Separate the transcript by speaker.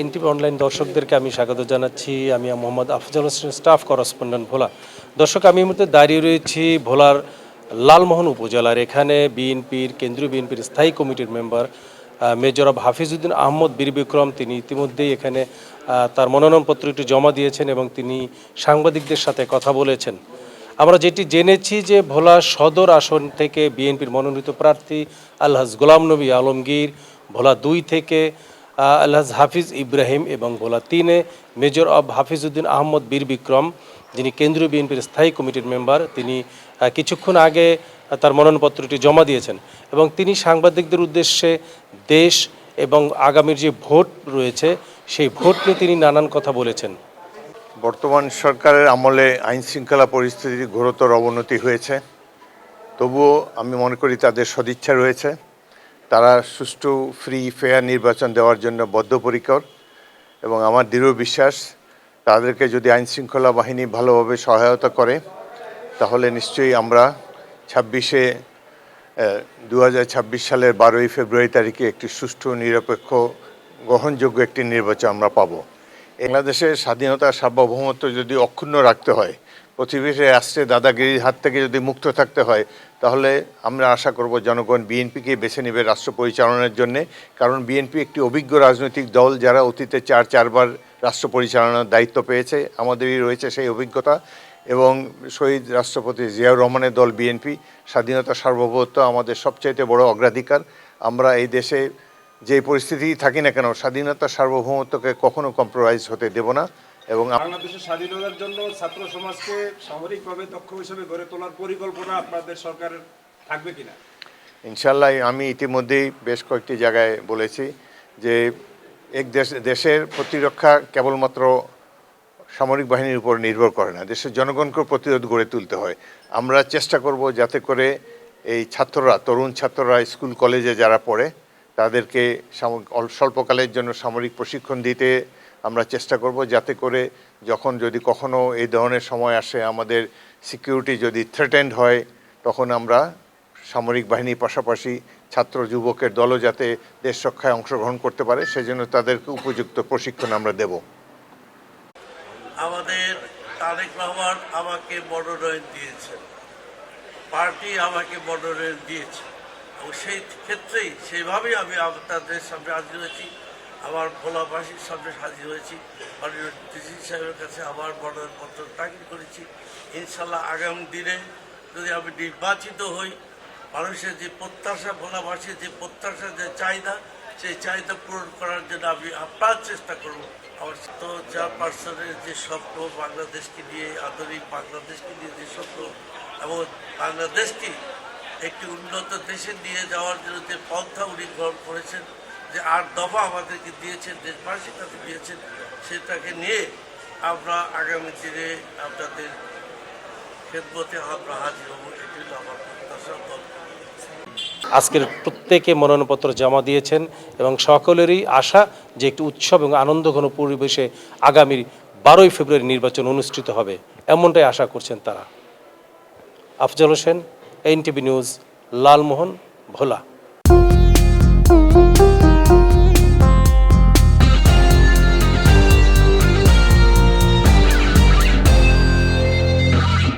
Speaker 1: NTV online দর্শকদেরকে আমি স্বাগত জানাচ্ছি। আমি মোহাম্মদ আফজাল হোসেন, স্টাফ করেসপন্ডেন্ট ভোলা। দর্শক, আমি এই মুহূর্তে দাঁড়িয়ে রয়েছি ভোলার লালমোহন উপজেলার। এখানে কেন্দ্রীয় বিএনপির স্থায়ী কমিটির মেম্বার মেজর হাফিজউদ্দিন আহমদ বীর বিক্রম, তিনি ইতিমধ্যেই এখানে তার মনোনয়নপত্রটি জমা দিয়েছেন এবং তিনি সাংবাদিকদের সাথে কথা বলেছেন। আমরা যেটি জেনেছি যে ভোলা সদর আসন থেকে বিএনপির মনোনীত প্রার্থী আলহাজ গোলাম নবী আলমগীর, ভোলা 2 থেকে আলহাজ হাফিজ ইব্রাহিম এবং ভোলা 3-এ মেজর হাফিজউদ্দিন আহমদ বীর বিক্রম, যিনি কেন্দ্রীয় বিএনপির স্থায়ী কমিটির মেম্বার, তিনি কিছুক্ষণ আগে তার মনোনয়নপত্রটি জমা দিয়েছেন এবং তিনি সাংবাদিকদের উদ্দেশ্যে দেশ এবং আগামীর যে ভোট রয়েছে সেই ভোট নিয়ে তিনি নানান কথা বলেছেন।
Speaker 2: বর্তমান সরকারের আমলে আইন শৃঙ্খলা পরিস্থিতির ঘোরতর অবনতি হয়েছে, তবুও আমি মনে করি তাদের সদিচ্ছা রয়েছে। তারা সুষ্ঠু ফ্রি ফেয়ার নির্বাচন দেওয়ার জন্য বদ্ধপরিকর এবং আমার দৃঢ় বিশ্বাস তাদেরকে যদি আইন শৃঙ্খলা বাহিনী ভালোভাবে সহায়তা করে তাহলে নিশ্চয়ই আমরা 2026 সালের 12ই ফেব্রুয়ারি তারিখে একটি সুষ্ঠু, নিরপেক্ষ, গ্রহণযোগ্য একটি নির্বাচন আমরা পাব। বাংলাদেশের স্বাধীনতা, সার্বভৌমত্ব যদি অক্ষুণ্ণ রাখতে হয়, প্রতিবেশী রাষ্ট্রের দাদাগিরির হাত থেকে যদি মুক্ত থাকতে হয়, তাহলে আমরা আশা করব জনগণ বিএনপিকে বেছে নেবে রাষ্ট্র পরিচালনার জন্যে। কারণ বিএনপি একটি অভিজ্ঞ রাজনৈতিক দল, যারা অতীতে চারবার রাষ্ট্র পরিচালনার দায়িত্ব পেয়েছে। আমাদেরই রয়েছে সেই অভিজ্ঞতা এবং শহীদ রাষ্ট্রপতি জিয়াউর রহমানের দল বিএনপি। স্বাধীনতা, সার্বভৌমত্ব আমাদের সবচাইতে বড় অগ্রাধিকার। আমরা এই দেশে যে পরিস্থিতি থাকি না কেন, স্বাধীনতা, সার্বভৌমত্বকে কখনো কম্প্রোমাইজ হতে দেব না। এবং
Speaker 3: বাংলাদেশের স্বাধীনতার জন্য ছাত্র সমাজকে সামরিকভাবে দক্ষ হিসেবে গড়ে তোলার পরিকল্পনা আপনাদের সরকারের থাকবে কিনা?
Speaker 2: ইনশাল্লাহ, আমি ইতিমধ্যেই বেশ কয়েকটি জায়গায় বলেছি যে দেশের প্রতিরক্ষা কেবলমাত্র সামরিক বাহিনীর উপর নির্ভর করে না, দেশের জনগণকেও প্রতিরোধ গড়ে তুলতে হয়। আমরা চেষ্টা করব যাতে করে এই তরুণ ছাত্ররা স্কুল কলেজে যারা পড়ে তাদেরকে স্বল্পকালের জন্য সামরিক প্রশিক্ষণ দিতে আমরা চেষ্টা করব, যাতে করে যদি কখনো এই ধরনের সময় আসে, আমাদের সিকিউরিটি যদি থ্রেটেন্ড হয়, তখন আমরা সামরিক বাহিনীর পাশাপাশি ছাত্র যুবকের দলও যাতে দেশ রক্ষায় অংশগ্রহণ করতে পারে, সেজন্য তাদেরকে উপযুক্ত প্রশিক্ষণ আমরা দেব।
Speaker 4: আমাদের তারেক রহমান আমাকে মনোনয়ন দিয়েছেন, পার্টি আমাকে মনোনয়ন দিয়েছে এবং সেই ক্ষেত্রেই সেইভাবেই আমি আপনাদের সামনে হাজির হয়েছি, আমার ভোলাবাসীর সামনে হাজির হয়েছি। মাননীয় ডিসি সাহেবের কাছে আমার মনোনয়নপত্র দাখিল করেছি। ইনশাল্লাহ আগামী দিনে যদি আমি নির্বাচিত হই, মানুষের যে প্রত্যাশা, ভোলাবাসীর যে প্রত্যাশা, যে চাহিদা, সেই চাহিদা পূরণ করার জন্য আমি আপ্রাণ চেষ্টা করব। আমার তো চেয়ারপারসনের যে স্বপ্ন, বাংলাদেশকে নিয়ে, আধুনিক বাংলাদেশকে নিয়ে যে স্বপ্ন এবং বাংলাদেশকে একটি উন্নত দেশে নিয়ে যাওয়ার জন্য যে পন্থা উনি গ্রহণ করেছেন, যে 8 দফা আমাদেরকে দিয়েছেন, দেশবাসীর কাছে দিয়েছেন, সেটাকে নিয়ে আমরা আগামী দিনে আপনাদের খেদমতে আমরা হাজির হব। এটি হল আমার প্রত্যাশা।
Speaker 1: আজকের প্রত্যেকে মনোনয়নপত্র জমা দিয়েছেন এবং সকলেরই আশা যে একটি উৎসব এবং আনন্দঘন পরিবেশে আগামী 12ই ফেব্রুয়ারি নির্বাচন অনুষ্ঠিত হবে, এমনটাই আশা করছেন তারা। আফজাল হোসেন, এনটিভি নিউজ, লালমোহন, ভোলা।